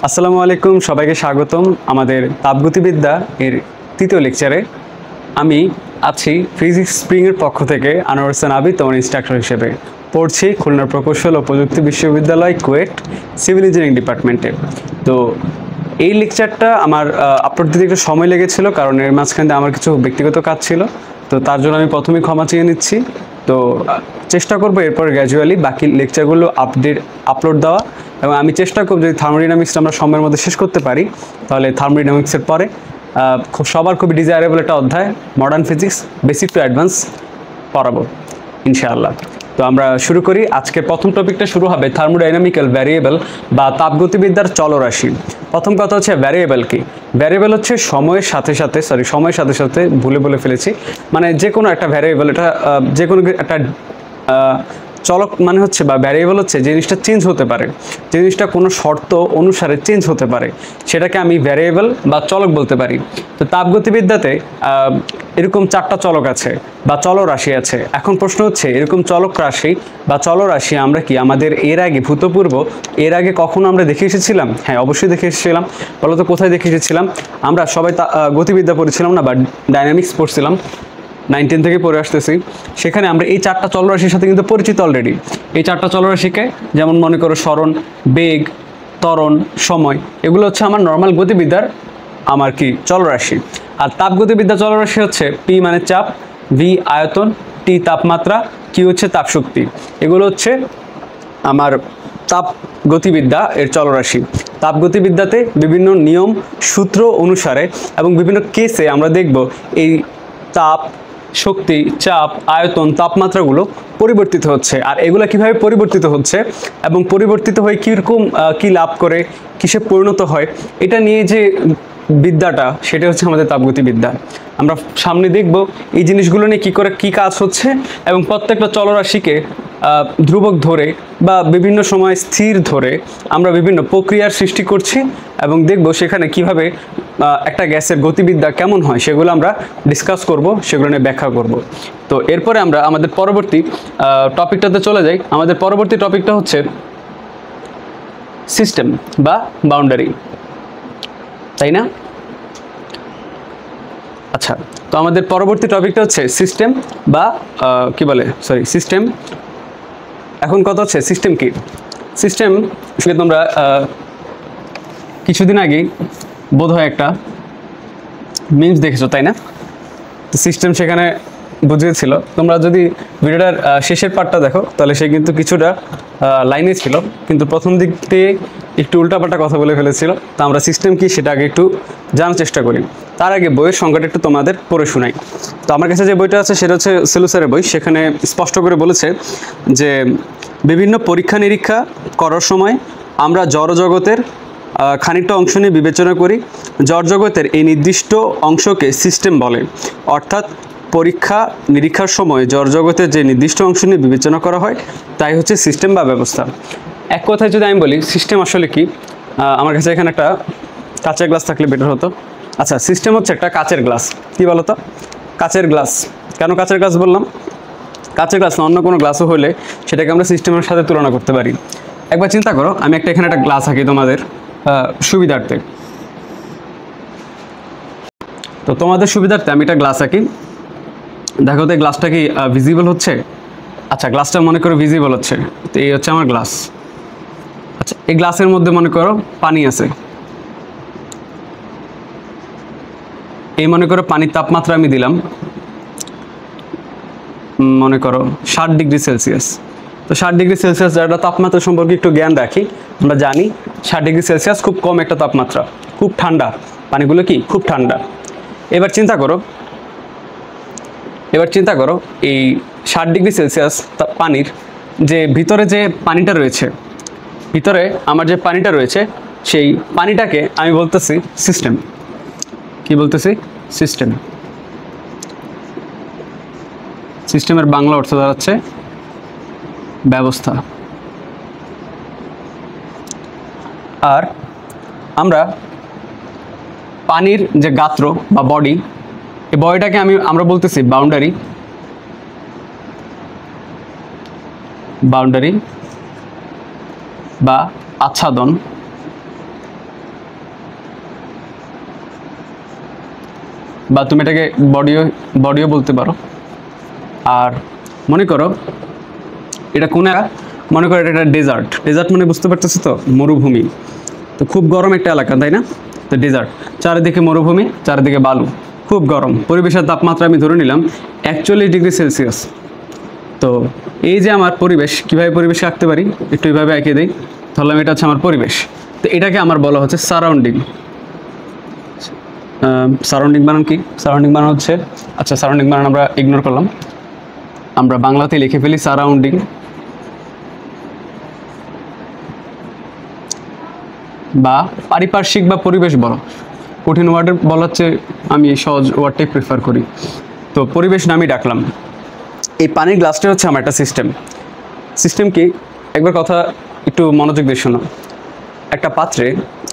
আসসালামু আলাইকুম, সবাইকে স্বাগতম আমাদের তাপগতিবিদ্যা এর তৃতীয় লেকচারে। আমি আছি ফিজিক্স স্প্রিংয়ের পক্ষ থেকে আনোয়ার হোসেন আবিদ, তোমার ইনস্ট্রাক্টর হিসেবে পড়ছি খুলনা প্রকৌশল ও প্রযুক্তি বিশ্ববিদ্যালয় কুয়েট সিভিল ইঞ্জিনিয়ারিং ডিপার্টমেন্টে। তো এই লেকচারটা আমার আপলোড দিতে একটু সময় লেগেছিল, কারণ এর মাঝখানে আমার কিছু ব্যক্তিগত কাজ ছিল। তো তার জন্য আমি প্রথমেই ক্ষমা চেয়ে নিচ্ছি। তো চেষ্টা করবো এরপর গ্র্যাজুয়ালি বাকি লেকচারগুলো আপলোড দেওয়া, এবং আমি চেষ্টা করব যদি থার্মোডাইনামিক্সটা আমরা সময়ের মধ্যে শেষ করতে পারি, তাহলে থার্মোডাইনামিক্সের পরে সবার খুবই ডিজায়ারেবল একটা অধ্যায় modern physics basic to advance পড়াবো ইনশাআল্লাহ। তো আমরা শুরু করি। আজকের প্রথম টপিকটা শুরু হবে থার্মোডাইনামিক্যাল ভ্যারিয়েবল বা তাপগতিবিদ্যার চলরাশি। প্রথম কথা হচ্ছে ভ্যারিয়েবল কি। ভ্যারিয়েবল হচ্ছে সময়ের সাথে সাথে ভুলে বলে ফেলেছি, মানে যে কোনো একটা ভ্যারিয়েবল, এটা যে কোনো একটা চলক মানে হচ্ছে বা ভ্যারিয়েবল হচ্ছে যে জিনিসটা চেঞ্জ হতে পারে, যে জিনিসটা কোনো শর্ত অনুসারে চেঞ্জ হতে পারে, সেটাকে আমি ভ্যারিয়েবল বা চলক বলতে পারি। তো তাপগতিবিদ্যাতে এরকম 4টা চলক আছে বা চলরাশি আছে। এখন প্রশ্ন হচ্ছে এরকম চলক রাশি বা চলরাশি আমরা কি আমাদের এর আগে এর আগে কখনো আমরা দেখে এসেছিলাম? হ্যাঁ, অবশ্যই দেখে এসেছিলাম। বলতো কোথায় দেখে এসেছিলাম? আমরা সবাই গতিবিদ্যা পড়েছিলাম না, বা ডাইনামিক্স পড়ছিলাম, 9-10 থেকে পড়ে আসতেছি। সেখানে আমরা এই 4টা চলরাশির সাথে কিন্তু পরিচিত অলরেডি। এই 4টা চলরাশিকে যেমন মনে করো সরণ, বেগ, ত্বরণ, সময়, এগুলো হচ্ছে আমার নর্মাল গতিবিদ্যার আমার কি চলরাশি। আর তাপগতিবিদ্যা চলরাশি হচ্ছে পি মানে চাপ, ভি আয়তন, টি তাপমাত্রা, কি হচ্ছে তাপশক্তি। এগুলো হচ্ছে আমার তাপ গতিবিদ্যা এর চলরাশি। তাপগতিবিদ্যাতে বিভিন্ন নিয়ম সূত্র অনুসারে এবং বিভিন্ন কেসে আমরা দেখব এই তাপ, শক্তি, চাপ, আয়তন, তাপমাত্রাগুলো পরিবর্তিত হচ্ছে। আর এগুলো কিভাবে পরিবর্তিত হচ্ছে এবং পরিবর্তিত হয়ে কীরকম কী লাভ করে, কিসে পরিণত হয়, এটা নিয়ে যে বিদ্যাটা, সেটা হচ্ছে আমাদের তাপগতিবিদ্যা। আমরা সামনে দেখব এই জিনিসগুলো নিয়ে কী কাজ হচ্ছে, এবং প্রত্যেকটা চলরাশিকে ধ্রুবক ধরে বা বিভিন্ন সময় স্থির ধরে আমরা বিভিন্ন প্রক্রিয়ার সৃষ্টি করছি, এবং দেখব সেখানে কিভাবে একটা গ্যাসের গতিবিদ্যা কেমন হয় সেগুলো আমরা ডিসকাস করব, সেগুলো নিয়ে ব্যাখ্যা করব। তো এরপরে আমরা আমাদের পরবর্তী টপিকটাতে চলে যাই। আমাদের পরবর্তী টপিকটা হচ্ছে সিস্টেম বা বাউন্ডারি, তাই না? আচ্ছা, তো আমাদের পরবর্তী টপিকটা হচ্ছে সিস্টেম বা সিস্টেম। এখন কথা হচ্ছে সিস্টেম কি। সিস্টেম তোমরা কিছুদিন আগে বোধহয় একটা মিমস দেখেছো, তাই না? তো সিস্টেম সেখানে বুঝিয়েছিল। তোমরা যদি ভিডিওটার শেষের পার্টটা দেখো, তাহলে সে কিন্তু কিছুটা লাইনে ছিল, কিন্তু প্রথম দিক দিয়ে একটু উল্টাপাল্টা কথা বলে ফেলেছিল। তো আমরা সিস্টেম কি সেটা আগে একটু জানার চেষ্টা করি। তার আগে বইয়ের সংখ্যাটা একটু তোমাদের পড়ে শোনাই। তো আমার কাছে যে বইটা আছে সেটা হচ্ছে সেলুসারের বই। সেখানে স্পষ্ট করে বলেছে যে বিভিন্ন পরীক্ষা নিরীক্ষা করার সময় আমরা জড়জগতের খানিকটা অংশ নিয়ে বিবেচনা করি। জড়জগতের এই নির্দিষ্ট অংশকে সিস্টেম বলে। অর্থাৎ পরীক্ষা নিরীক্ষার সময় জড়জগতের যে নির্দিষ্ট অংশ নিয়ে বিবেচনা করা হয় তাই হচ্ছে সিস্টেম বা ব্যবস্থা। এক কথায় যদি আমি বলি সিস্টেম আসলে কি, আমার কাছে এখানে একটা কাঁচের গ্লাস থাকলে বেটার হতো। আচ্ছা, সিস্টেম হচ্ছে একটা কাচের গ্লাস। কি বলো তো? কাচের গ্লাস। কেন কাচের গ্লাস বললাম? কাচের গ্লাস না অন্য কোনো গ্লাসও হলে সেটাকে আমরা সিস্টেমের সাথে তুলনা করতে পারি। একবার চিন্তা করো, আমি এখানে একটা গ্লাস আঁকি তোমাদের সুবিধার্থে। তো তোমাদের সুবিধার্থে আমি একটা গ্লাস আঁকি। দেখো তো এই গ্লাসটা কি ভিজিবল হচ্ছে? আচ্ছা, গ্লাসটা মনে করো ভিজিবল হচ্ছে। তো এই হচ্ছে আমার গ্লাস। আচ্ছা, এই গ্লাসের মধ্যে মনে করো পানি আছে। এই মনে করো পানির তাপমাত্রা আমি দিলাম মনে করো 60 ডিগ্রি সেলসিয়াস। তো 60 ডিগ্রি সেলসিয়াস যারা তাপমাত্রা সম্পর্কে একটু জ্ঞান রাখি, আমরা জানি 60 ডিগ্রি সেলসিয়াস খুব কম একটা তাপমাত্রা, খুব ঠান্ডা। পানিগুলো কি খুব ঠান্ডা। এবার চিন্তা করো এই 60 ডিগ্রি সেলসিয়াস পানির যে ভিতরে যে পানিটা রয়েছে, ভিতরে আমার যে পানিটা রয়েছে, সেই পানিটাকে আমি বলতেছি সিস্টেম। কি বলতেছি? সিস্টেম। সিস্টেমের বাংলা অর্থ দাঁড়াচ্ছে ব্যবস্থা। আর আমরা পানির যে গাত্র বা বডি, এই বডিটাকে আমরা বলতেছি বাউন্ডারি। বা আচ্ছাদন। বা তুমি এটাকে বডিও বলতে পারো। আর মনে করো এটা কোন এলাকা, মনে করো এটা একটা ডেজার্ট মানে বুঝতে পারতেছো তো, মরুভূমি। তো খুব গরম একটা এলাকা, তাই না? তো ডেজার্ট, চারিদিকে মরুভূমি, চারিদিকে বালু, খুব গরম। পরিবেশের তাপমাত্রা আমি ধরে নিলাম 41 ডিগ্রি সেলসিয়াস। তো এই যে আমার পরিবেশ, কীভাবে পরিবেশ আঁকতে পারি একটু এইভাবে এঁকে দিই। ধরলাম এটা হচ্ছে আমার পরিবেশ, তো এটাকে আমার বলা হচ্ছে সারাউন্ডিং। সারাউন্ডিং বানান কি? সারাউন্ডিং বানান হচ্ছে, আচ্ছা সারাউন্ডিং বানান আমরা ইগনোর করলাম, আমরা বাংলাতে লিখে ফেলি সারাউন্ডিং। বা পারিপার্শ্বিক বা পরিবেশ বলো, কঠিন ওয়ার্ডের বলা হচ্ছে, আমি সহজ ওয়ার্ডটাই প্রেফার করি। তো পরিবেশ নামই ডাকলাম। এই পানির গ্লাসটা হচ্ছে আমার একটা সিস্টেম কি, একবার কথা একটু মনোযোগ দিয়ে শোনো। একটা পাত্রে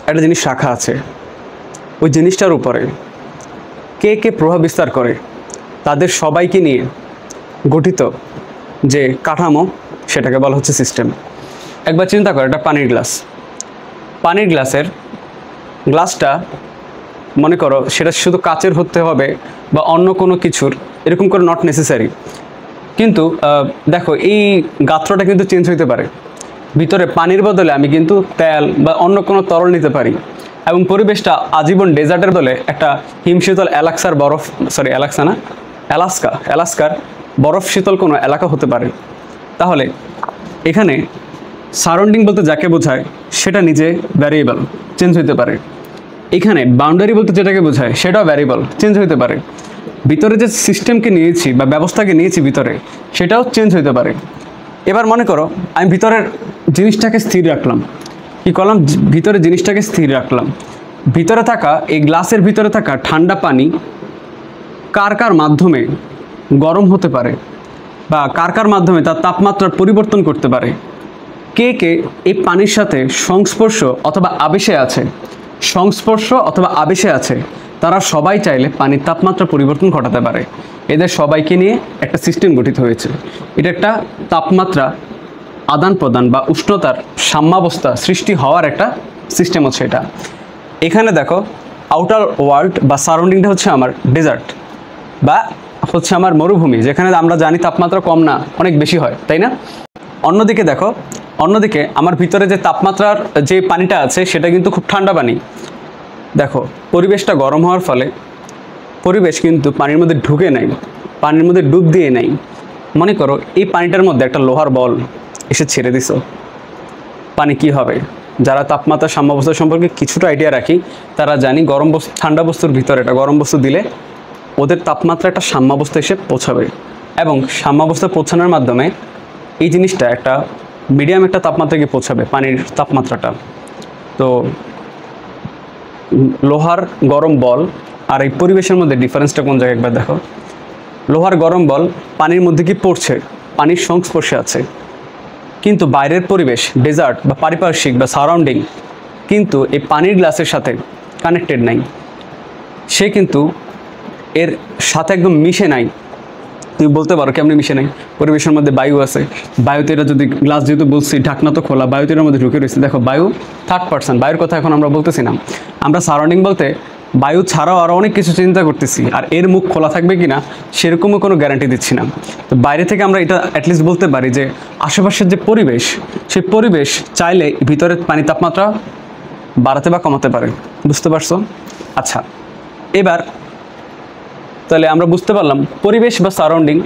একটা জিনিস রাখা আছে, ওই জিনিসটার উপরে কে কে প্রভাব বিস্তার করে তাদের সবাইকে নিয়ে গঠিত যে কাঠামো, সেটাকে বলা হচ্ছে সিস্টেম। একবার চিন্তা করো, একটা পানির গ্লাসটা মনে করো সেটা শুধু কাচের হতে হবে বা অন্য কোনো কিছুর, এরকম করে নট নেসেসারি। কিন্তু দেখো এই গাত্রটা কিন্তু চেঞ্জ হইতে পারে। ভিতরে পানির বদলে আমি কিন্তু তেল বা অন্য কোনো তরল নিতে পারি, এবং পরিবেশটা আজীবন ডেজার্টের বদলে একটা হিমশীতল অ্যালাস্কার বরফ শীতল কোনো এলাকা হতে পারে। তাহলে এখানে সারাউন্ডিং বলতে যাকে বোঝায় সেটা নিজে ভ্যারিয়েবল, চেঞ্জ হতে পারে। এখানে বাউন্ডারি বলতে যেটাকে বোঝায় সেটাও ভ্যারিয়েবল, চেঞ্জ হতে পারে। ভিতরে যে সিস্টেমকে নিয়েছি বা ব্যবস্থাকে নিয়েছি ভিতরে, সেটাও চেঞ্জ হতে পারে। এবার মনে করো আমি ভিতরের জিনিসটাকে স্থির রাখলাম। কী করলাম? ভিতরে জিনিসটাকে স্থির রাখলাম। ভিতরে থাকা এই গ্লাসের ভিতরে থাকা ঠান্ডা পানি কার মাধ্যমে গরম হতে পারে বা কার মাধ্যমে তার তাপমাত্রার পরিবর্তন করতে পারে, কে এই পানির সাথে সংস্পর্শ অথবা আবেশে আছে, তারা সবাই চাইলে পানির তাপমাত্রা পরিবর্তন ঘটাতে পারে। এদের সবাইকে নিয়ে একটা সিস্টেম গঠিত হয়েছে। এটা একটা তাপমাত্রা আদান প্রদান বা উষ্ণতার সাম্যাবস্থা সৃষ্টি হওয়ার একটা সিস্টেম হচ্ছে এটা। এখানে দেখো আউটার ওয়ার্ল্ড বা সারাউন্ডিংটা হচ্ছে আমার ডেজার্ট বা হচ্ছে আমার মরুভূমি, যেখানে আমরা জানি তাপমাত্রা কম না, অনেক বেশি হয়, তাই না? অন্যদিকে আমার ভিতরে যে তাপমাত্রার যে পানিটা আছে সেটা কিন্তু খুব ঠান্ডা পানি। দেখো পরিবেশটা গরম হওয়ার ফলে পরিবেশ কিন্তু পানির মধ্যে ঢুকে নাই, পানির মধ্যে ডুব দিয়ে নাই। মনে করো এই পানিটার মধ্যে একটা লোহার বল এসে ছেড়ে দিছো, পানি কি হবে? যারা তাপমাত্রা সাম্যাবস্থা সম্পর্কে কিছুটা আইডিয়া রাখি তারা জানি ঠান্ডা বস্তুর ভিতরে একটা গরম বস্তু দিলে ওদের তাপমাত্রা একটা সাম্যাবস্থা এসে পৌঁছাবে, এবং সাম্যাবস্থা পৌঁছানোর মাধ্যমে এই জিনিসটা একটা মিডিয়াম একটা তাপমাত্রা গিয়ে পৌঁছাবে, পানির তাপমাত্রাটা। তো লোহার গরম বল আর এই পরিবেশের মধ্যে ডিফারেন্সটা কোন জায়গায় একবার দেখো। লোহার গরম বল পানির মধ্যে কি পড়ছে, পানির সংস্পর্শে আছে, কিন্তু বাইরের পরিবেশ ডেজার্ট বা পারিপার্শ্বিক বা সারাউন্ডিং কিন্তু এই পানির গ্লাসের সাথে কানেক্টেড নাই, সে কিন্তু এর সাথে একদম মিশে নাই। তুমি বলতে পারো কেমনি মিশে নাই? পরিবেশের মধ্যে বায়ু আছে, বায়ুতে এটা যদি গ্লাস যেহেতু বলছি ঢাকনা তো খোলা, বায়ুতে এর মধ্যে ঢুকে রয়েছে। দেখো বায়ু থার্ড পার্সন, বায়ুর কথা এখন আমরা বলতেছি না, আমরা সারাউন্ডিং বলতে বায়ু ছাড়াও আরও অনেক কিছু চিন্তা করতেছি, আর এর মুখ খোলা থাকবে কি না সেরকমও কোনো গ্যারান্টি দিচ্ছি না। তো বাইরে থেকে আমরা এটা অ্যাটলিস্ট বলতে পারি যে আশেপাশের যে পরিবেশ, সেই পরিবেশ চাইলে ভিতরের পানি তাপমাত্রা বাড়াতে বা কমাতে পারে। বুঝতে পারছো? আচ্ছা, এবার তাহলে আমরা বুঝতে পারলাম পরিবেশ বা সারাউন্ডিং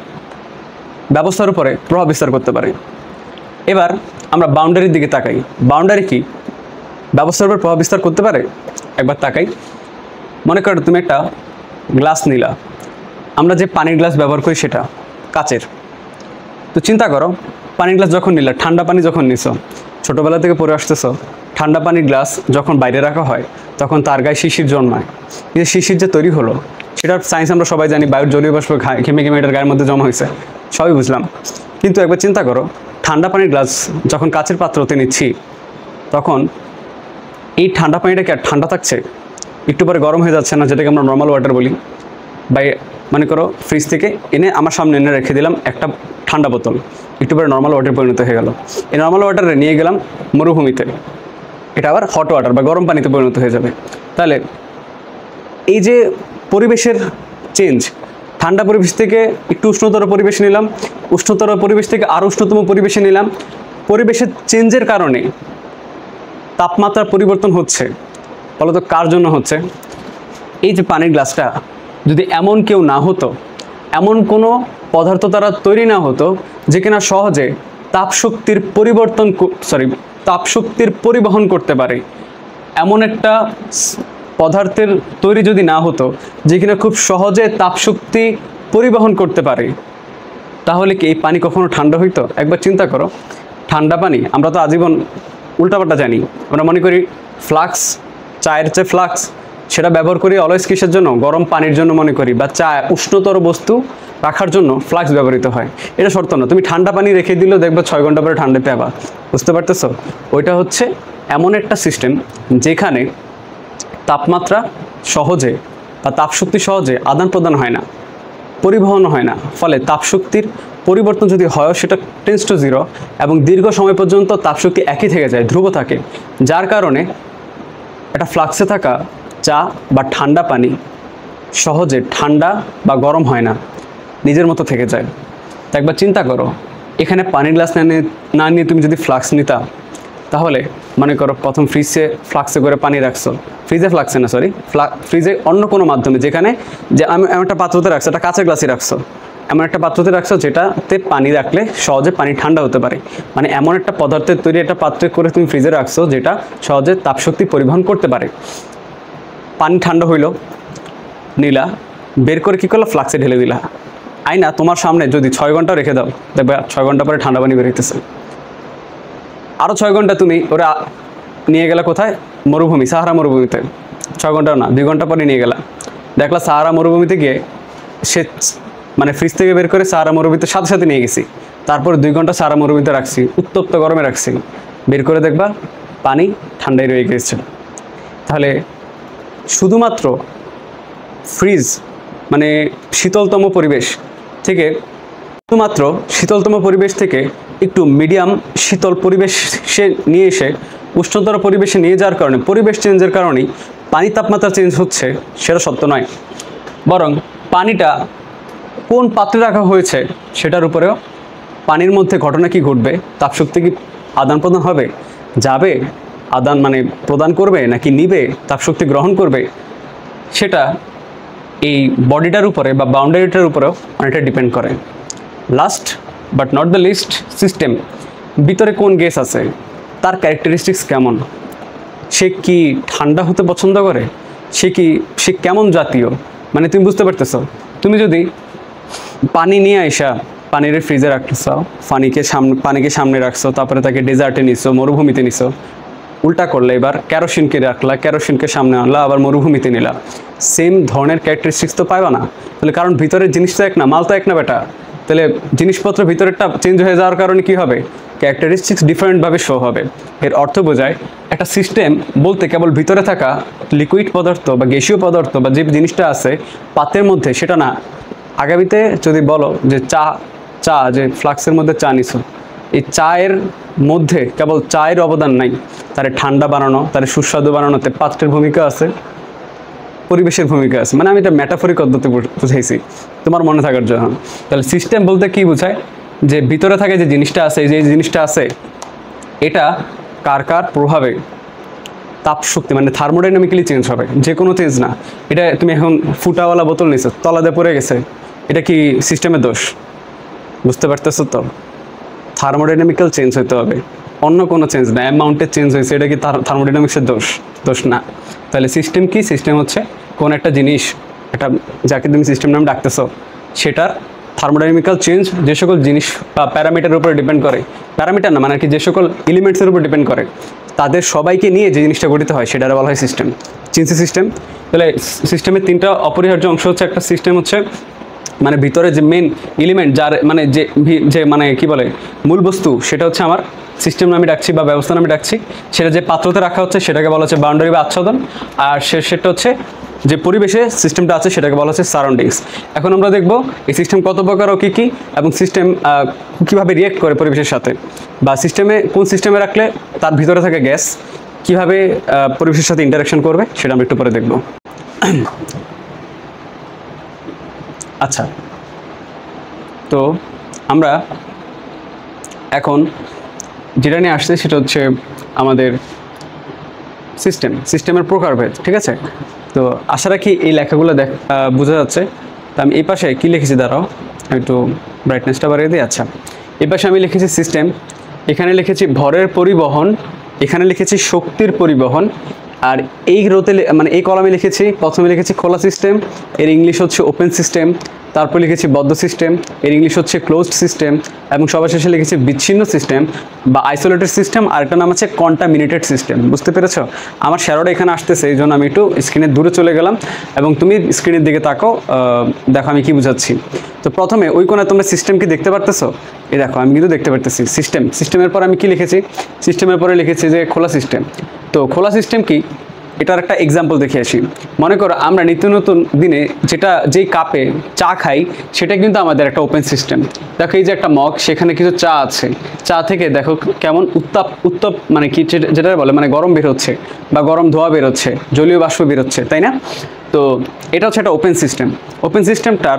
ব্যবস্থার উপরে প্রভাব বিস্তার করতে পারে। এবার আমরা বাউন্ডারির দিকে তাকাই। বাউন্ডারি কি ব্যবস্থার উপর প্রভাব বিস্তার করতে পারে? একবার তাকাই। মনে করো তুমি একটা গ্লাস নিলা, আমরা যে পানির গ্লাস ব্যবহার করি সেটা কাচের। তো চিন্তা করো পানির গ্লাস যখন নিলা, ঠান্ডা পানি যখন নিছো, ছোটোবেলা থেকে পড়ে আসতেছো, ঠান্ডা পানির গ্লাস যখন বাইরে রাখা হয় তখন তার গায়ে শিশির জন্মায়। এই যে শিশির যে তৈরি হলো সেটার সায়েন্স আমরা সবাই জানি, বায়ুর জলীয় বাষ্প ঘেমে এটার গায়ের মধ্যে জমা হয়েছে, সবই বুঝলাম। কিন্তু একবার চিন্তা করো ঠান্ডা পানির গ্লাস যখন কাচের পাত্রতে নিচ্ছি, তখন এই ঠান্ডা পানিটা কি আর ঠান্ডা থাকছে? একটু পরে গরম হয়ে যাচ্ছে না, যেটাকে আমরা নর্মাল ওয়াটার বলি। বা মনে করো ফ্রিজ থেকে এনে আমার সামনে এনে রেখে দিলাম একটা ঠান্ডা বোতল, একটু পরে নর্মাল ওয়াটার পরিণত হয়ে গেল। এই নর্মাল ওয়াটারে নিয়ে গেলাম মরুভূমিতে, এটা আবার হট ওয়াটার বা গরম পানিতে পরিণত হয়ে যাবে। তাহলে এই যে পরিবেশের চেঞ্জ, ঠান্ডা পরিবেশ থেকে একটু উষ্ণতর পরিবেশ নিলাম, উষ্ণতর পরিবেশ থেকে আরও উষ্ণতম পরিবেশে নিলাম, পরিবেশের চেঞ্জের কারণে তাপমাত্রার পরিবর্তন হচ্ছে। বলতো কার জন্য হচ্ছে? এই যে পানির গ্লাসটা যদি এমন কেউ না হতো, এমন কোনো পদার্থ দ্বারা তৈরি না হতো যে কিনা সহজে তাপশক্তির পরিবহন করতে পারে, এমন একটা পদার্থের তৈরি যদি না হতো যে কিনা খুব সহজে তাপশক্তি পরিবহন করতে পারে, তাহলে কি এই পানি কখনো ঠান্ডা হইতো? একবার চিন্তা করো, ঠান্ডা পানি আমরা তো আজীবন উল্টাপাল্টা জানি। আমরা মনে করি ফ্লাক্স, চায়ের যে ফ্লাক্স সেটা ব্যবহার করি অলওয়েজ কিসের জন্য? গরম পানির জন্য মনে করি, বা চা উষ্ণতর বস্তু রাখার জন্য ফ্লাক্স ব্যবহৃত হয়। এটা শর্ত না, তুমি ঠান্ডা পানি রেখে দিলেও দেখবে 6 ঘন্টা পরে ঠান্ডা পাবা। বুঝতে পারতেছো? ওইটা হচ্ছে এমন একটা সিস্টেম যেখানে তাপমাত্রা সহজে বা তাপশক্তি সহজে আদান প্রদান হয় না, পরিবহন হয় না। ফলে তাপশক্তির পরিবর্তন যদি হয় সেটা টেন্ডস টু 0 এবং দীর্ঘ সময় পর্যন্ত তাপশক্তি একই থেকে যায়, ধ্রুব থাকে, যার কারণে একটা ফ্লাক্সে থাকা চা বা ঠান্ডা পানি সহজে ঠান্ডা বা গরম হয় না, নিজের মতো থেকে যায়। তো একবার চিন্তা করো, এখানে পানির গ্লাস না নিয়ে তুমি যদি ফ্লাক্স নিতা, তাহলে মনে করো প্রথম ফ্লাক্সে করে পানি রাখছো, ফ্রিজে অন্য কোনো মাধ্যমে, যেখানে যে আমি একটা পাত্রতে রাখছো, একটা কাঁচের গ্লাসে রাখছো, এমন একটা পাত্রতে রাখছো যেটাতে পানি রাখলে সহজে পানি ঠান্ডা হতে পারে। মানে এমন একটা পদার্থের তৈরি একটা পাত্রে করে তুমি ফ্রিজে রাখছো যেটা সহজে তাপশক্তি পরিবহন করতে পারে। পানি ঠান্ডা হইলো, নিলা, বের করে কী করলো? ফ্লাক্সে ঢেলে দিলা। আইনা তোমার সামনে যদি 6 ঘন্টা রেখে দাও, দেখবে 6 ঘন্টা পরে ঠান্ডা পানি বেরোতেছে। আরও 6 ঘন্টা তুমি ওরা নিয়ে গেলা কোথায়? মরুভূমি, সাহারা মরুভূমিতে। 6 ঘন্টা না, 2 ঘন্টা পরে নিয়ে গেলা, দেখলা সাহারা মরুভূমিতে গিয়ে সে মানে ফ্রিজ থেকে বের করে সাহারা মরুভূমিতে সাথে সাথে নিয়ে গেছি, তারপরে 2 ঘন্টা সাহারা মরুভূমিতে রাখছি, উত্তপ্ত গরমে রাখছি, বের করে দেখবা পানি ঠান্ডায় রয়ে গিয়েছে। তাহলে শুধুমাত্র ফ্রিজ মানে শীতলতম পরিবেশ থেকে একটু মিডিয়াম শীতল পরিবেশে নিয়ে এসে উষ্ণতর পরিবেশে নিয়ে যাওয়ার কারণে, পরিবেশ চেঞ্জের কারণেই পানির তাপমাত্রা চেঞ্জ হচ্ছে, সেটা সত্য নয়। বরং পানিটা কোন পাত্রে রাখা হয়েছে সেটার উপরেও পানির মধ্যে ঘটনা কি ঘটবে, তাপশক্তি কি আদান প্রদান হবে, যাবে আদান মানে প্রদান করবে নাকি নিবে, তাপশক্তি গ্রহণ করবে, সেটা এই বডিটার উপরে বা বাউন্ডারিটার উপরেও অনেকটা ডিপেন্ড করে। Last but not the least, system. ভিতরে কোন গ্যাস আছে, তার ক্যারেক্টারিস্টিক্স কেমন, সে কি ঠান্ডা হতে পছন্দ করে, সে কেমন জাতীয়, মানে তুমি বুঝতে পারতেছো। তুমি যদি পানি নিয়ে আইসা পানির ফ্রিজে রাখতেছো, পানিকে সামনে রাখছো, তারপরে তাকে ডেজার্টে নিছো, মরুভূমিতে নিছো, উল্টা করলে এবার কেরোসিনকে রাখলা, কেরোসিনকে সামনে আনলা, আবার মরুভূমিতে নিলা, সেম ধরনের ক্যারেক্টারিস্টিক্স তো পাইবা না। তাহলে কারণ ভিতরের জিনিস তো এক না, মাল তো এক না বেটা। তাহলে জিনিসপত্র ভিতরেরটা চেঞ্জ হয়ে যাওয়ার কারণে কি হবে? ক্যারেক্টারিস্টিক্স ডিফারেন্টভাবে শো হবে। এর অর্থ বোঝায় একটা সিস্টেম বলতে কেবল ভিতরে থাকা লিকুইড পদার্থ বা গ্যাসীয় পদার্থ বা যে জিনিসটা আছে পাত্রের মধ্যে, সেটা না। আগামীতে যদি বলো যে চা যে ফ্লাক্সের মধ্যে চা নিছো, এই চায়ের মধ্যে কেবল চায়ের অবদান নাই, তারে ঠান্ডা বানানো, তারে সুস্বাদু বানানোতে পাত্রের ভূমিকা আছে, পরিবেশের ভূমিকা আছে। মানে আমি এটা ম্যাটাফরিক পদ্ধতি বুঝাইছি তোমার মনে থাকার জন্য। তাহলে সিস্টেম বলতে কি বোঝায়? যে ভিতরে থাকে যে জিনিসটা আছে, যে জিনিসটা আছে এটা কার প্রভাবে তাপশক্তি মানে থার্মোডাইনামিক্যালি চেঞ্জ হবে, যে কোনো চেঞ্জ না। এটা তুমি এখন ফুটাওয়ালা বোতল নিছো, তলাতে পড়ে গেছে, এটা কি সিস্টেমের দোষ? বুঝতে পারতেছো তো? থার্মোডাইনামিক্যাল চেঞ্জ হতে হবে, অন্য কোনো চেঞ্জ না। অ্যামাউন্টের চেঞ্জ হয়েছে, এটা কি থার্মোডাইনামিক্সের দোষ না। তাহলে সিস্টেম কি? সিস্টেম হচ্ছে কোন একটা জিনিস, এটা যাকে তুমি সিস্টেম নাম ডাকতেছো, সেটার থার্মোডাইনামিক্যাল চেঞ্জ যে সকল জিনিস বা প্যারামিটারের উপরে ডিপেন্ড করে, প্যারামিটার না মানে কি, যে সকল এলিমেন্টসের উপর ডিপেন্ড করে, তাদের সবাইকে নিয়ে যে জিনিসটা গঠিত হয় সেটার বলা হয় সিস্টেম। চিনছি সিস্টেম? তাহলে সিস্টেমের 3টা অপরিহার্য অংশ হচ্ছে, একটা সিস্টেম হচ্ছে মানে ভিতরে যে মেন এলিমেন্ট, যার মানে যে মানে কি বলে মূল বস্তু, সেটা হচ্ছে আমার সিস্টেম নামে ডাকছি বা ব্যবস্থা নামে ডাকছি। সেটা যে পাত্রতে রাখা হচ্ছে সেটাকে বলা হচ্ছে বাউন্ডারি বা আচ্ছাদন। আর সেটা হচ্ছে যে পরিবেশে সিস্টেমটা আছে সেটাকে বলা হচ্ছে সারাউন্ডিংস। এখন আমরা দেখব এই সিস্টেম কত প্রকার ও কী এবং সিস্টেম কীভাবে রিয়েক্ট করে পরিবেশের সাথে, বা কোন সিস্টেমে রাখলে তার ভিতরে থাকে গ্যাস কীভাবে পরিবেশের সাথে ইন্টারাকশন করবে, সেটা আমরা একটু পরে দেখব। আচ্ছা, তো আমরা এখন যেটা নিয়ে আসছি সেটা হচ্ছে আমাদের সিস্টেমের প্রকারভেদ, ঠিক আছে। তো আশা রাখি এই লেখাগুলো বোঝা যাচ্ছে। তো আমি এই পাশে কী লিখেছি, দাঁড়াও একটু ব্রাইটনেসটা বাড়িয়ে দিই। আচ্ছা, এই পাশে আমি লিখেছি সিস্টেম, এখানে লিখেছি ভরের পরিবহন, এখানে লিখেছি শক্তির পরিবহন, আর এই রোতে মানে এই কলামে লিখেছি, প্রথমে লিখেছি খোলা সিস্টেম, এর ইংলিশ হচ্ছে ওপেন সিস্টেম, তারপর লিখেছি বদ্ধ সিস্টেম, এর ইংলিশ হচ্ছে ক্লোজড সিস্টেম, এবং সবার শেষে লিখেছি বিচ্ছিন্ন সিস্টেম বা আইসোলেটেড সিস্টেম, আর একটা নাম আছে কন্টামিনেটেড সিস্টেম। বুঝতে পেরেছো? আমার শ্যারোটা এখানে আসতেছে, এই জন্য আমি একটু স্ক্রিনের দূরে চলে গেলাম এবং তুমি স্ক্রিনের দিকে তাকাও, দেখো আমি কি বুঝাচ্ছি। তো প্রথমে ওই কোণায় তোমরা সিস্টেম কি দেখতে পারতেছো? এই দেখো আমি কিন্তু দেখতে পারতেছি সিস্টেমের পর আমি কি লিখেছি, সিস্টেমের পরে লিখেছি যে খোলা সিস্টেম। তো খোলা সিস্টেম কি, এটার একটা এক্সাম্পল দেখে আসি। মনে করো আমরা নিত্য নতুন দিনে যেই কাপে চা খাই সেটা কিন্তু আমাদের একটা ওপেন সিস্টেম। দেখো এই যে একটা মগ, সেখানে কিছু চা আছে, চা থেকে দেখো কেমন উত্তাপ মানে কি যেটা বলে মানে গরম বের হচ্ছে বা গরম ধোয়া বের হচ্ছে, জলীয় বাষ্প বের হচ্ছে, তাই না? তো এটা হচ্ছে একটা ওপেন সিস্টেম। ওপেন সিস্টেমটার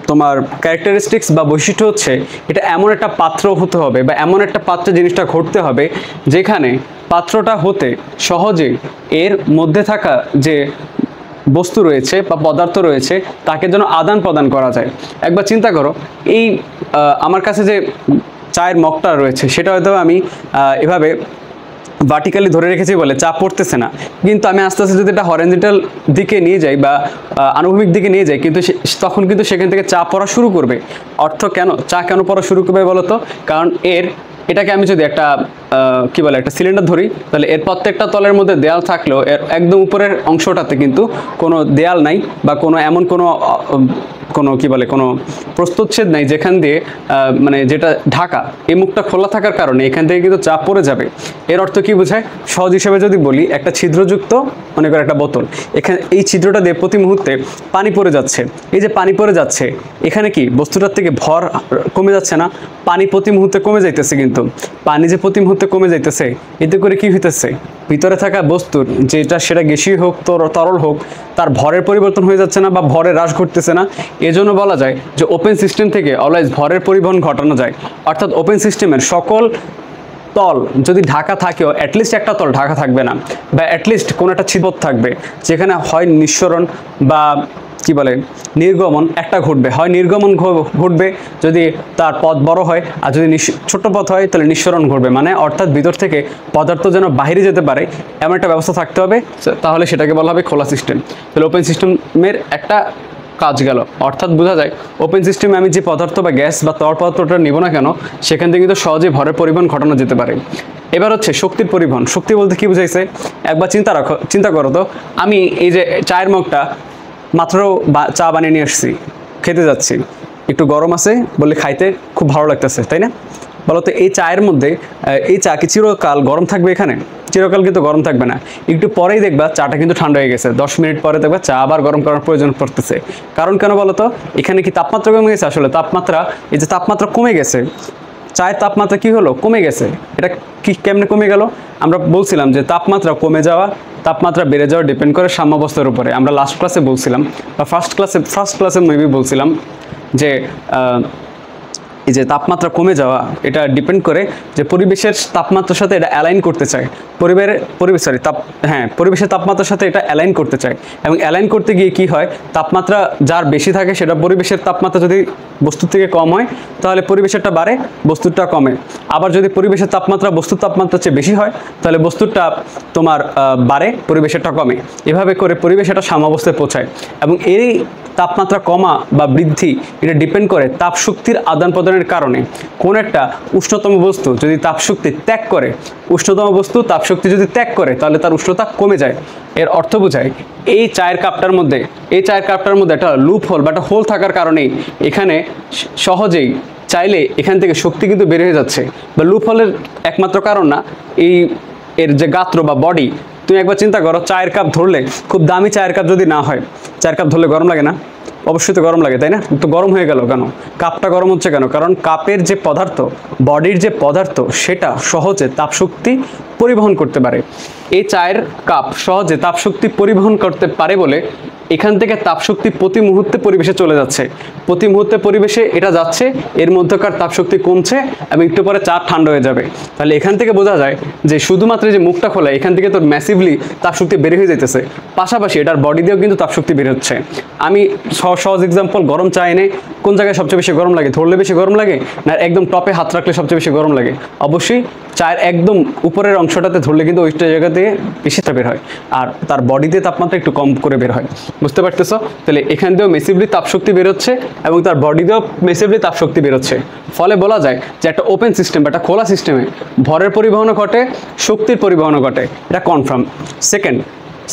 তোমার ক্যারেক্টারিস্টিক্স বা বৈশিষ্ট্য হচ্ছে এটা এমন একটা পাত্র হতে হবে বা এমন একটা পাত্রে জিনিসটা ঘটতে হবে যেখানে পাত্রটা হতে সহজে এর মধ্যে থাকা যে বস্তু রয়েছে বা পদার্থ রয়েছে তাকে যেন আদান প্রদান করা যায়। একবার চিন্তা করো, এই আমার কাছে যে চায়ের মগটা রয়েছে সেটা হয়তো আমি এভাবে ভার্টিক্যালি ধরে রেখেছি বলে চা পড়তেছে না, কিন্তু আমি আস্তে আস্তে যদি এটা হরিজন্টাল দিকে নিয়ে যাই বা আনুভূমিক দিকে নিয়ে যাই, কিন্তু তখন কিন্তু সেখান থেকে চা পড়া শুরু করবে। চা কেন পড়া শুরু করবে বলো তো? কারণ এটাকে আমি যদি একটা কি বলে একটা সিলিন্ডার ধরি, তাহলে এর প্রত্যেকটা তলের মধ্যে দেয়াল থাকলেও এর একদম উপরের অংশটাতে কিন্তু কোনো দেয়াল নাই বা এমন কোনো কি বলে কোনো প্রস্তুচ্ছেদ নাই যেখান দিয়ে মানে যেটা ঢাকা, এই মুখটা খোলা থাকার কারণে এখান থেকে কিন্তু চাপ পড়ে যাবে। এর অর্থ কি বোঝায়? সহজ হিসেবে যদি বলি, একটা ছিদ্রযুক্ত মনে করো একটা বোতল, এখানে এই ছিদ্রটা দিয়ে প্রতি মুহূর্তে পানি পড়ে যাচ্ছে। এই যে পানি পড়ে যাচ্ছে, এখানে কি বস্তুটার থেকে ভর কমে যাচ্ছে না? পানি প্রতি মুহূর্তে কমে যাইতেছে, কিন্তু পানি যে প্রতি মুহূর্তে কমে যাইতেছে এতে করে কি হইতেছে? ভিতরে থাকা বস্তুর সেটা গ্যাসীয় হোক তরল হোক, তার ভরের পরিবর্তন হয়ে যাচ্ছে না বা ভরের হ্রাস ঘটতেছে না। এজন্য বলা যায় যে ওপেন সিস্টেম থেকে অলওয়েজ ভরের পরিবহন ঘটানো যায়। অর্থাৎ ওপেন সিস্টেমের সকল তল যদি ঢাকা থাকেও অ্যাটলিস্ট একটা তল ঢাকা থাকবে না, বা অ্যাটলিস্ট কোনো একটা ছিদ্র থাকবে যেখানে হয় নিঃসরণ বা কি বলে নির্গমন একটা ঘটবে। হয় নির্গমন ঘটবে যদি তার পথ বড় হয়, আর যদি ছোট পথ হয় তাহলে নিঃসরণ ঘটবে। মানে অর্থাৎ ভিতর থেকে পদার্থ যেন বাইরে যেতে পারে এমন একটা ব্যবস্থা থাকতে হবে, তাহলে সেটাকে বলা হবে খোলা সিস্টেম। তাহলে ওপেন সিস্টেমের একটা কাজ গেল। অর্থাৎ বোঝা যায় ওপেন সিস্টেমে আমি যে পদার্থ বা গ্যাস বা তরল পদার্থটা নিব না কেন, সেখান থেকে কিন্তু সহজেই ভরের পরিবহন ঘটানো যেতে পারে। এবার হচ্ছে শক্তির পরিবহন। শক্তি বলতে কি বুঝাইছে একবার চিন্তা করো তো, আমি এই যে চায়ের মগটা মাত্র চা বানিয়ে নিয়ে আসছি, খেতে যাচ্ছি, একটু গরম আছে বলে খাইতে খুব ভালো লাগতেছে, তাই না? বলতো এই চায়ের মধ্যে এই চা কি চিরকাল গরম থাকবে? এখানে চিরকাল কিন্তু গরম থাকবে না। একটু পরেই দেখবা চাটা কিন্তু ঠান্ডা হয়ে গেছে, 10 মিনিট পরে দেখবা চা আবার গরম করার প্রয়োজন পড়তেছে। কারণ কেন বলতো? এখানে কি তাপমাত্রা কমে গেছে? আসলে এই যে তাপমাত্রা কমে গেছে, চায়ের তাপমাত্রা কি হলো? কমে গেছে। এটা কি কেমনে কমে গেল? আমরা বলছিলাম যে তাপমাত্রা কমে যাওয়া, তাপমাত্রা বেড়ে যাওয়া ডিপেন্ড করে সাম্যাবস্থার উপরে। আমরা লাস্ট ক্লাসে বলছিলাম বা ফার্স্ট ক্লাসে মেবি বলছিলাম যে এই যে তাপমাত্রা কমে যাওয়া এটা ডিপেন্ড করে যে পরিবেশের তাপমাত্রার সাথে এটা অ্যালাইন করতে চায়। পরিবেশের তাপমাত্রার সাথে এটা অ্যালাইন করতে চায়, এবং অ্যালাইন করতে গিয়ে কি হয়, তাপমাত্রা যার বেশি থাকে সেটা পরিবেশের তাপমাত্রা যদি বস্তুর থেকে কম হয় তাহলে পরিবেশেরটা বাড়ে, বস্তুরটা কমে। আবার যদি পরিবেশের তাপমাত্রা বস্তুর তাপমাত্রার চেয়ে বেশি হয় তাহলে বস্তুরটা তোমার বাড়ে, পরিবেশেরটা কমে। এভাবে করে পরিবেশ এটা সাম্যাবস্থায় পৌঁছায়। এবং এই তাপমাত্রা কমা বা বৃদ্ধি এটা ডিপেন্ড করে তাপশক্তির আদান প্রদানের কারণে। কোন একটা উষ্ণতম বস্তু যদি তাপশক্তি ত্যাগ করে, উষ্ণতম বস্তু তাপশক্তি যদি ত্যাগ করে তাহলে তার উষ্ণতা কমে যায়। এর অর্থ বোঝায় এই চায়ের কাপটার মধ্যে একটা লুপ হোল বা একটা হোল থাকার কারণেই এখানে সহজেই চাইলে এখান থেকে শক্তি কিন্তু বের হয়ে যাচ্ছে। বা লুপ হোলের একমাত্র কারণ না, এর যে গাত্র বা বডি। তুমি একবার চিন্তা করো, চায়ের কাপ ধরলে, খুব দামি চায়ের কাপ যদি না হয়, চায়ের কাপ ধরলে গরম লাগে না? অবশ্যই তো গরম লাগে, তাই না? তো গরম হয়ে গেল কেন? কাপটা গরম হচ্ছে কেন? কারণ কাপের যে পদার্থ, বডির যে পদার্থ, সেটা সহজে তাপশক্তি পরিবহন করতে পারে। এই চায়ের কাপ সহজে তাপশক্তি পরিবহন করতে পারে বলে এখান থেকে তাপশক্তি প্রতি মুহূর্তে পরিবেশে চলে যাচ্ছে, প্রতি মুহূর্তে পরিবেশে এটা যাচ্ছে, এর মধ্যকার তাপশক্তি কমছে এবং একটু পরে চা ঠান্ডা হয়ে যাবে। তাহলে এখান থেকে বোঝা যায় যে শুধুমাত্র যে মুখটা খোলা এখান থেকে তোর ম্যাসিভলি তাপশক্তি বের হয়ে যেতেছে, পাশাপাশি এটার বডি দিয়েও কিন্তু তাপশক্তি বের হচ্ছে। আমি সহজ এক্সাম্পল, গরম চা এনে কোন জায়গায় সবচেয়ে বেশি গরম লাগে, ধরলে বেশি গরম লাগে না একদম টপে হাত রাখলে সবচেয়ে বেশি গরম লাগে? অবশ্যই চায়ের একদম উপরের অংশটাতে ধরলে কিন্তু ওইটা জায়গা দিয়ে বেশি তাপ বের হয়, আর তার বডিতে তাপমাত্রা একটু কম করে বের হয়। বুঝতে পারতেছো? তাহলে এখান দিয়েও মেসিভলি তাপশক্তি বেরোচ্ছে এবং তার বডি দিয়েও মেসিভলি তাপশক্তি বেরোচ্ছে। ফলে বলা যায় যে একটা ওপেন সিস্টেম বা একটা খোলা সিস্টেমে ভরের পরিবহনও ঘটে, শক্তির পরিবহনও ঘটে, এটা কনফার্ম।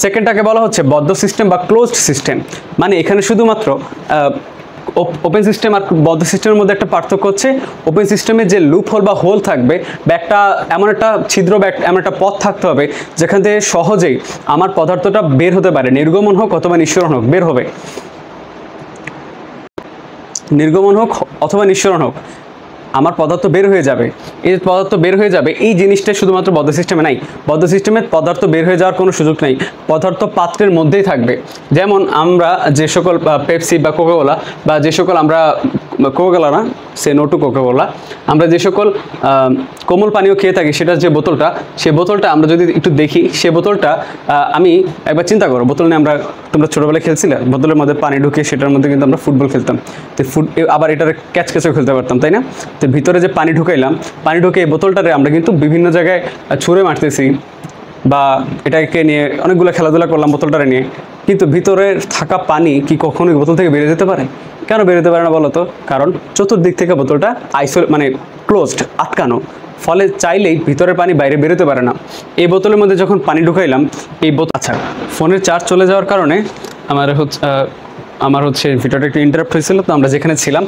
সেকেন্ডটাকে বলা হচ্ছে বদ্ধ সিস্টেম বা ক্লোজড সিস্টেম। মানে এখানে শুধুমাত্র ওপেন সিস্টেম আর বদ্ধ সিস্টেমের মধ্যে একটা পার্থক্য হচ্ছে ওপেন সিস্টেমে যে লুপ হোল বা হোল থাকবে বা একটা এমন একটা ছিদ্র বা এমন একটা পথ থাকতে হবে যেখান থেকে সহজেই আমার পদার্থটা বের হতে পারে, নির্গমন হোক অথবা নিঃসরণ হোক, বের হবে, নির্গমন হোক অথবা নিঃসরণ হোক, আমার পদার্থ বের হয়ে যাবে। এই পদার্থ বের হয়ে যাবে এই জিনিসটা শুধুমাত্র বদ্ধ সিস্টেমে নাই। বদ্ধ সিস্টেমে পদার্থ বের হয়ে যাওয়ার কোনো সুযোগ নেই, পদার্থ পাত্রের মধ্যেই থাকবে। যেমন আমরা যে সকল পেপসি বা কোকাকোলা বা যে সকল আমরা কোকাকোলা না সে নো টু কোকাকোলা, আমরা যে সকল কোমল পানীয় খেয়ে থাকি সেটার যে বোতলটা, সেই বোতলটা আমরা যদি একটু দেখি, সে বোতলটা আমি একবার চিন্তা করো, বোতল নিয়ে আমরা, তোমরা ছোটোবেলায় খেলছিলে বোতলের মধ্যে পানি ঢুকিয়ে, সেটার মধ্যে কিন্তু আমরা ফুটবল খেলতাম, তো আবার এটার ক্যাচ ক্যাচেও খেলতে পারতাম, তাই না? তো ভিতরে যে পানি ঢুকাইলাম, পানি ঢুকে এই বোতলটারে আমরা কিন্তু বিভিন্ন জায়গায় ছুঁড়ে মারতেছি বা এটাকে নিয়ে অনেকগুলো খেলাধুলা করলাম বোতলটারে নিয়ে, কিন্তু ভিতরে থাকা পানি কি কখনোই বোতল থেকে বেরিয়ে যেতে পারে? কেন বেরোতে পারে না বলো তো? কারণ চতুর্দিক থেকে বোতলটা মানে ক্লোজড, আটকানো, ফলে চাইলেই ভিতরের পানি বাইরে বেরোতে পারে না। এই বোতলের মধ্যে যখন পানি ঢুকাইলাম, এই বোতল, আচ্ছা ফোনের চার্জ চলে যাওয়ার কারণে আমার হচ্ছে ভিডিওটা একটু ইন্টারাপ্ট হয়েছিল। তো আমরা যেখানে ছিলাম,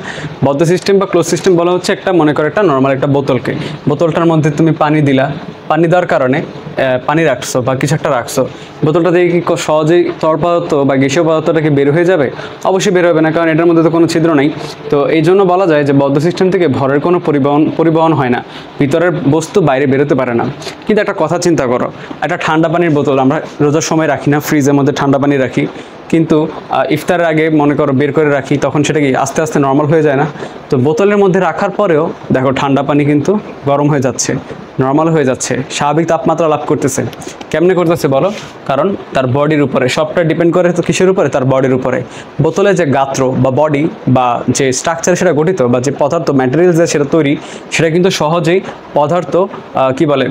বদ্ধ সিস্টেম বা ক্লোজ সিস্টেম বলা হচ্ছে একটা, মনে করো একটা নর্মাল একটা বোতলকে, বোতলটার মধ্যে তুমি পানি দিলা, পানি দেওয়ার কারণে পানি রাখছো বা কিছু একটা রাখছো, বোতলটা থেকে কি সহজেই তরল পদার্থ বা গ্যাসীয় পদার্থটাকে বের হয়ে যাবে? অবশ্যই বের হবে না, কারণ এটার মধ্যে তো কোনো ছিদ্র নাই। তো এই জন্য বলা যায় যে বদ্ধ সিস্টেম থেকে ভরের কোনো পরিবহন হয় না, ভিতরের বস্তু বাইরে বেরোতে পারে না। কিন্তু একটা কথা চিন্তা করো, একটা ঠান্ডা পানির বোতল আমরা রোজার সময় রাখি না, ফ্রিজের মধ্যে ঠান্ডা পানি রাখি, কিন্তু ইফতারের আগে মনে করো বের করে রাখি, তখন সেটা কি আস্তে আস্তে নর্মাল হয়ে যায় না? তো বোতলের মধ্যে রাখার পরেও দেখো ঠান্ডা পানি কিন্তু গরম হয়ে যাচ্ছে, নর্মাল হয়ে যাচ্ছে, স্বাভাবিক তাপমাত্রা লাভ করতেছে। কেমনে করতেছে বলো? কারণ তার বডির উপরে, সবটা ডিপেন্ড করে তো কিসের উপরে? তার বডির উপরে। বোতলের যে গাত্র বা বডি বা যে স্ট্রাকচার সেটা গঠিত বা যে পদার্থ ম্যাটেরিয়ালস সেটা তৈরি, সেটা কিন্তু সহজেই পদার্থ কি বলে,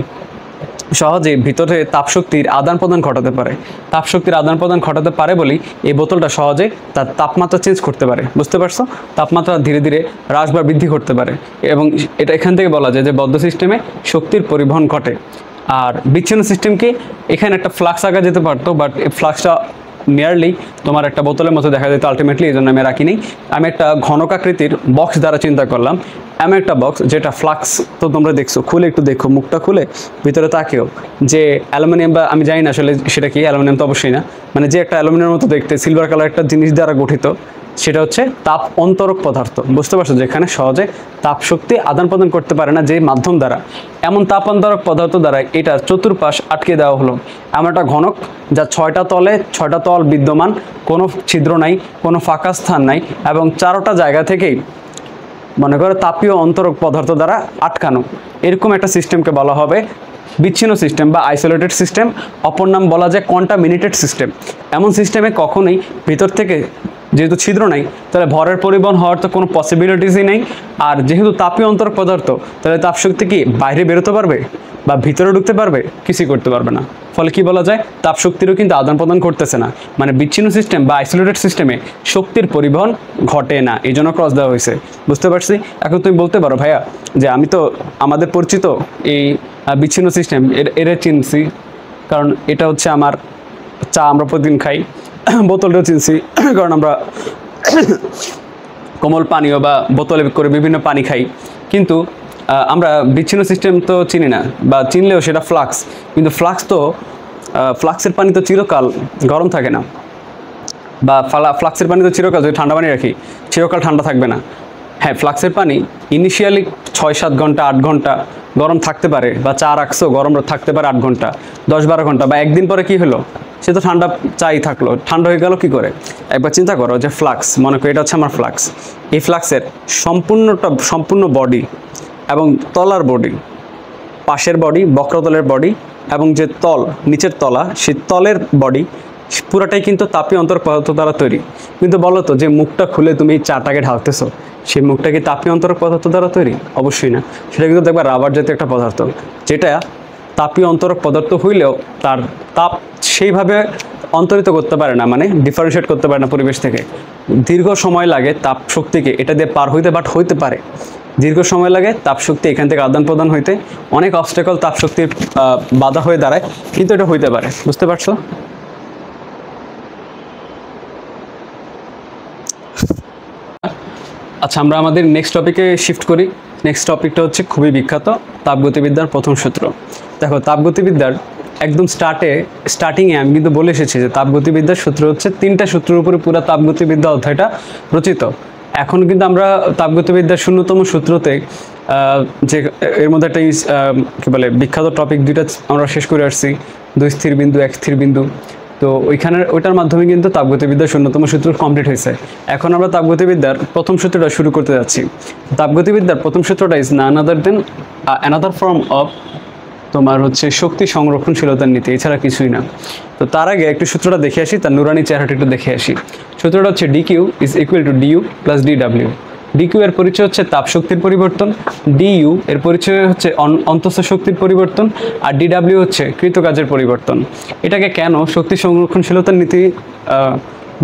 সহজেই ভিতরে তাপশক্তির আদান প্রদান ঘটাতে পারে। তাপশক্তির আদান প্রদান ঘটাতে পারে বলেই এই বোতলটা সহজে তার তাপমাত্রা চেঞ্জ করতে পারে। বুঝতে পারছো? তাপমাত্রা ধীরে ধীরে হ্রাস বা বৃদ্ধি করতে পারে, এবং এটা এখান থেকে বলা যায় যে বদ্ধ সিস্টেমে শক্তির পরিবহন ঘটে। আর বিচ্ছিন্ন সিস্টেম কি, এখানে একটা ফ্লাক্স আঁকা যেতে পারতো, বাট এই ফ্লাক্সটা নিয়ারলি তোমার একটা বোতলের মতো দেখা যেত আলটিমেটলি, এই জন্য আমি রাখিনি। আমি একটা ঘনকাকৃতির বক্স দ্বারা চিন্তা করলাম, এমন একটা বক্স যেটা ফ্লাক্স, তো তোমরা দেখছো, খুলে একটু দেখো, মুখটা খুলে ভিতরে তাকেও যে অ্যালুমিনিয়াম, বা আমি জানি না আসলে সেটা কি, অ্যালুমিনিয়াম তো অবশ্যই না, মানে যে একটা অ্যালুমিনিয়ামের মতো দেখতে সিলভার কালার একটা জিনিস দ্বারা গঠিত, সেটা হচ্ছে তাপ অন্তরক পদার্থ। বুঝতে পারছো? যেখানে সহজে তাপ শক্তি আদান প্রদান করতে পারে না যে মাধ্যম দ্বারা, এমন তাপ অন্তরক পদার্থ দ্বারা এটার চতুর্পাশ আটকে দেওয়া হলো। এমন একটা ঘনক যা 6টা তলে 6টা তল বিদ্যমান, কোনো ছিদ্র নাই, কোনো ফাঁকা স্থান নাই, এবং 4টা জায়গা থেকেই মনে করো তাপীয় অন্তরক পদার্থ দ্বারা আটকানো। এরকম একটা সিস্টেমকে বলা হবে বিচ্ছিন্ন সিস্টেম বা আইসোলেটেড সিস্টেম। অপর নাম বলা যায় কন্টামিনেটেড সিস্টেম। এমন সিস্টেমে কখনোই ভিতর থেকে, যেহেতু ছিদ্র নাই, তাহলে ভরের পরিবহন হওয়ার তো কোনো পসিবিলিটিসই নেই। আর যেহেতু তাপীয় অন্তরক পদার্থ, তাহলে তাপশক্তি কি বাইরে বেরোতে পারবে বা ভিতরে ঢুকতে পারবে? কিছুই করতে পারবে না। ফলে কি বলা যায়, তাপশক্তিরও কিন্তু আদান প্রদান করতেছে না। মানে বিচ্ছিন্ন সিস্টেম বা আইসোলেটেড সিস্টেমে শক্তির পরিবহন ঘটে না, এই জন্য ক্রস দেওয়া হয়েছে। বুঝতে পারছি? এখন তুমি বলতে পারো ভাইয়া যে আমি তো আমাদের পরিচিত এই বিচ্ছিন্ন সিস্টেম এর চিনছি, কারণ এটা হচ্ছে আমার চা আমরা প্রতিদিন খাই, বোতলটাও চিনছি কারণ আমরা কোমল পানীয় বা বোতলে করে বিভিন্ন পানি খাই। কিন্তু আমরা বিচ্ছিন্ন সিস্টেম তো চিনি না, বা চিনলেও সেটা ফ্লাক্স। কিন্তু ফ্লাক্সের পানি তো চিরকাল গরম থাকে না, বা ফ্লাক্সের পানি তো চিরকাল, যদি ঠান্ডা পানি রাখি চিরকাল ঠান্ডা থাকবে না। হ্যাঁ, ফ্লাক্সের পানি ইনিশিয়ালি 6-7 ঘন্টা 8 ঘন্টা গরম থাকতে পারে, বা চা রাখছো গরম থাকতে পারে 8 ঘন্টা 10-12 ঘন্টা, বা একদিন পরে কি হলো সে তো ঠান্ডা চাই থাকলো, ঠান্ডা হয়ে গেল কি করে? একবার চিন্তা করো যে ফ্লাক্স, মনে করো এটা হচ্ছে আমার ফ্লাক্স, এই ফ্লাক্সের সম্পূর্ণ বডি এবং তলার বডি, পাশের বডি, বক্রতলের বডি এবং যে তল নিচের তলা, সেই তলের বডি পুরাটাই কিন্তু তাপীয় অন্তরক পদার্থ দ্বারা তৈরি। কিন্তু বলো তো, যে মুখটা খুলে তুমি চাটাকে ঢালতেছো, সেই মুখটা কি তাপীয় অন্তরক পদার্থ দ্বারা তৈরি? অবশ্যই না। সেটা কিন্তু দেখবা রাবার জাতীয় একটা পদার্থ, যেটা তাপীয় অন্তরক পদার্থ হইলেও তার তাপ সেইভাবে অন্তরিত করতে পারে না, মানে ডিফারেন্সিয়েট করতে পারে না পরিবেশ থেকে। দীর্ঘ সময় লাগে তাপ শক্তিকে এটা দিয়ে পার হইতে, বাট হইতে পারে। দীর্ঘ সময় লাগে তাপ শক্তি এখান থেকে আদান প্রদান হইতে, অনেক অবস্টাকল তাপ শক্তির বাধা হয়ে দাঁড়ায়, কিন্তু এটা হইতে পারে। বুঝতে পারছো? আচ্ছা, আমরা আমাদের নেক্সট টপিকে শিফট করি। নেক্সট টপিকটা হচ্ছে খুবই বিখ্যাত, তাপগতিবিদ্যার প্রথম সূত্র। দেখো, তাপগতিবিদ্যার একদম স্টার্টিংয়ে আমি কিন্তু বলে এসেছি যে তাপগতিবিদ্যার সূত্র হচ্ছে 3টা সূত্রের উপরে পুরো তাপগতিবিদ্যা অধ্যায়টা রচিত। এখন কিন্তু আমরা তাপগতিবিদ্যার 0তম সূত্রতে যে এর মধ্যে একটা কী বলে বিখ্যাত টপিক 2টা আমরা শেষ করে আসছি, 2 স্থির বিন্দু 1 স্থির বিন্দু। তো ওইটার মাধ্যমে কিন্তু তাপগতিবিদ্যার 0তম সূত্র কমপ্লিট হয়েছে। এখন আমরা তাপগতিবিদ্যার প্রথম সূত্রটা শুরু করতে যাচ্ছি। তাপগতিবিদ্যার প্রথম সূত্রটা is none other than another form of তোমার হচ্ছে শক্তি সংরক্ষণশীলতার নীতি, এছাড়া কিছুই না। তো তার আগে একটু সূত্রটা দেখে আসি, তার নুরানি চেহারাটা একটু দেখে আসি। সূত্রটা হচ্ছে DQ is equal to DU plus DW. DQ এর পরিচয় হচ্ছে তাপ শক্তির পরিবর্তন, ডিইউ এর পরিচয় হচ্ছে অন্তঃস্থ শক্তির পরিবর্তন, আর ডিডাব্লিউ হচ্ছে কৃতকাজের পরিবর্তন। এটাকে কেন শক্তি সংরক্ষণশীলতার নীতি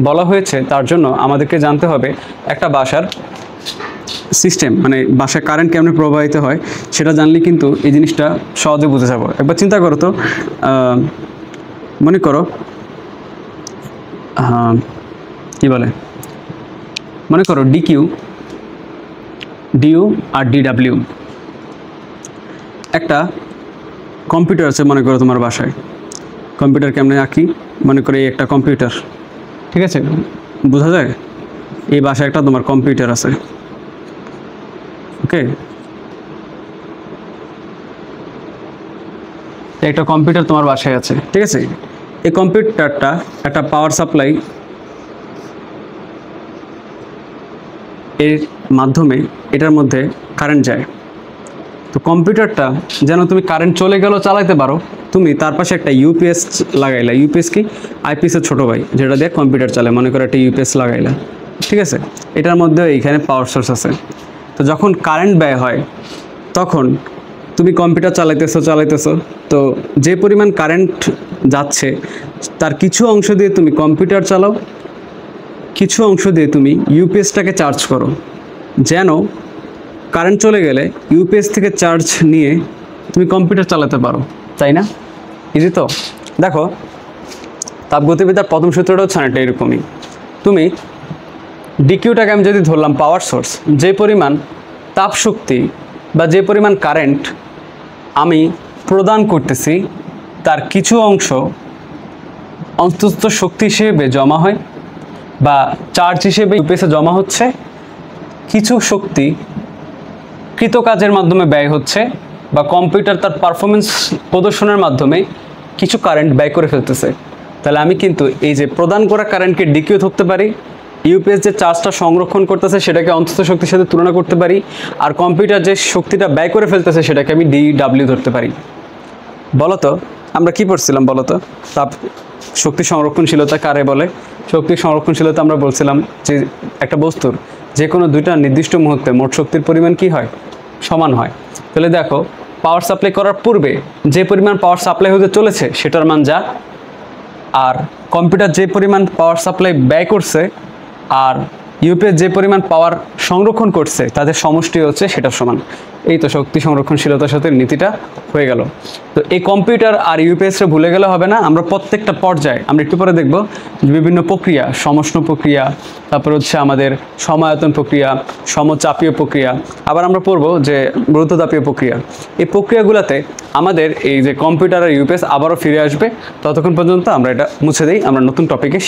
বলা হয়েছে, তার জন্য আমাদেরকে জানতে হবে একটা বাসার সিস্টেম, মানে বাসায় কারেন্ট কেমনে প্রবাহিত হয় সেটা জানলে কিন্তু এই জিনিসটা সহজে বুঝে যাবো। একবার চিন্তা করো তো, মনে করো কি বলে, মনে করো ডিকিউ, ডিইউ আর ডিডাব্লিউ। একটা কম্পিউটার আছে মনে করো তোমার বাসায়। কম্পিউটার কেমনে আঁকি, মনে করো এই একটা কম্পিউটার, ঠিক আছে, বোঝা যায়? এই বাসায় একটা তোমার কম্পিউটার আছে, ওকে? একটা কম্পিউটার তোমার বাসায় আছে, ঠিক আছে? এই কম্পিউটারটা একটা পাওয়ার সাপ্লাই এর মাধ্যমে এটার মধ্যে কারেন্ট যায়। তো কম্পিউটারটা যেন তুমি কারেন্ট চলে গেল চালাইতে পারো, তুমি তার পাশে একটা ইউপিএস লাগাইলা। ইউপিএস কি? আইপিএসের ছোটো ভাই, যেটা দিয়ে কম্পিউটার চালায়। মনে করো একটা ইউপিএস লাগাইলা, ঠিক আছে? এটার মধ্যে এইখানে পাওয়ার সোর্স আছে। তো যখন কারেন্ট ব্যয় হয় তখন তুমি কম্পিউটার চালাইতেছো, তো যে পরিমাণ কারেন্ট যাচ্ছে তার কিছু অংশ দিয়ে তুমি কম্পিউটার চালাও, কিছু অংশ দিয়ে তুমি ইউপিএসটাকে চার্জ করো, যেন কারেন্ট চলে গেলে ইউপিএস থেকে চার্জ নিয়ে তুমি কম্পিউটার চালাতে পারো, তাই না? ইজি তো? দেখো, তাপগতিবিদ্যার প্রথম সূত্রটা হচ্ছে অনেকটা এরকমই। তুমি ডিকিউটাকে আমি যদি ধরলাম পাওয়ার সোর্স, যে পরিমাণ তাপ শক্তি বা যে পরিমাণ কারেন্ট আমি প্রদান করতেছি তার কিছু অংশ অন্তঃস্থ শক্তি হিসেবে জমা হয় বা চার্জ হিসেবে ইউপিএসে জমা হচ্ছে, কিছু শক্তি কৃতকাজের মাধ্যমে ব্যয় হচ্ছে বা কম্পিউটার তার পারফরমেন্স প্রদর্শনের মাধ্যমে কিছু কারেন্ট ব্যয় করে ফেলতেছে। তাহলে আমি কিন্তু এই যে প্রদান করা কারেন্টকে ডিকিউ ধরতে পারি, ইউপিএস যে চার্জটা সংরক্ষণ করতেছে সেটাকে অন্তঃস্থ শক্তির সাথে তুলনা করতে পারি, আর কম্পিউটার যে শক্তিটা ব্যয় করে ফেলতেছে সেটাকে আমি ডিডাব্লিউ ধরতে পারি। বলতো আমরা কি পড়ছিলাম বলতো? তাপ শক্তি সংরক্ষণশীলতা কারে বলে? শক্তি সংরক্ষণশীলতা আমরা বলছিলাম যে একটা বস্তুর যে কোনো দুইটা নির্দিষ্ট মুহূর্তে মোট শক্তির পরিমাণ কি হয়? সমান হয়। তাহলে দেখো, পাওয়ার সাপ্লাই করার পূর্বে যে পরিমাণ পাওয়ার সাপ্লাই হতে চলেছে সেটার মান যা, আর কম্পিউটার যে পরিমাণ পাওয়ার সাপ্লাই ব্যয় করছে আর ইউপিএস যে পরিমাণ পাওয়ার সংরক্ষণ করছে তাদের সমষ্টি হচ্ছে সেটার সমান। এই তো শক্তি সংরক্ষণশীলতার সাথে নীতিটা হয়ে গেল। তো এই কম্পিউটার আর ইউপিএসটা ভুলে গেলে হবে না, আমরা প্রত্যেকটা পর্যায়ে আমরা একটু পরে দেখব বিভিন্ন প্রক্রিয়া, সমষ্ণ প্রক্রিয়া, তারপর হচ্ছে আমাদের সমায়তন প্রক্রিয়া, সমচাপীয় প্রক্রিয়া, আবার আমরা পড়ব যে রুদ্ধতাপীয় প্রক্রিয়া। এই প্রক্রিয়াগুলোতে আমাদের এই যে কম্পিউটার আর ইউপিএস আবারও ফিরে আসবে। ততক্ষণ পর্যন্ত আমরা এটা মুছে দিই, আমরা নতুন টপিকে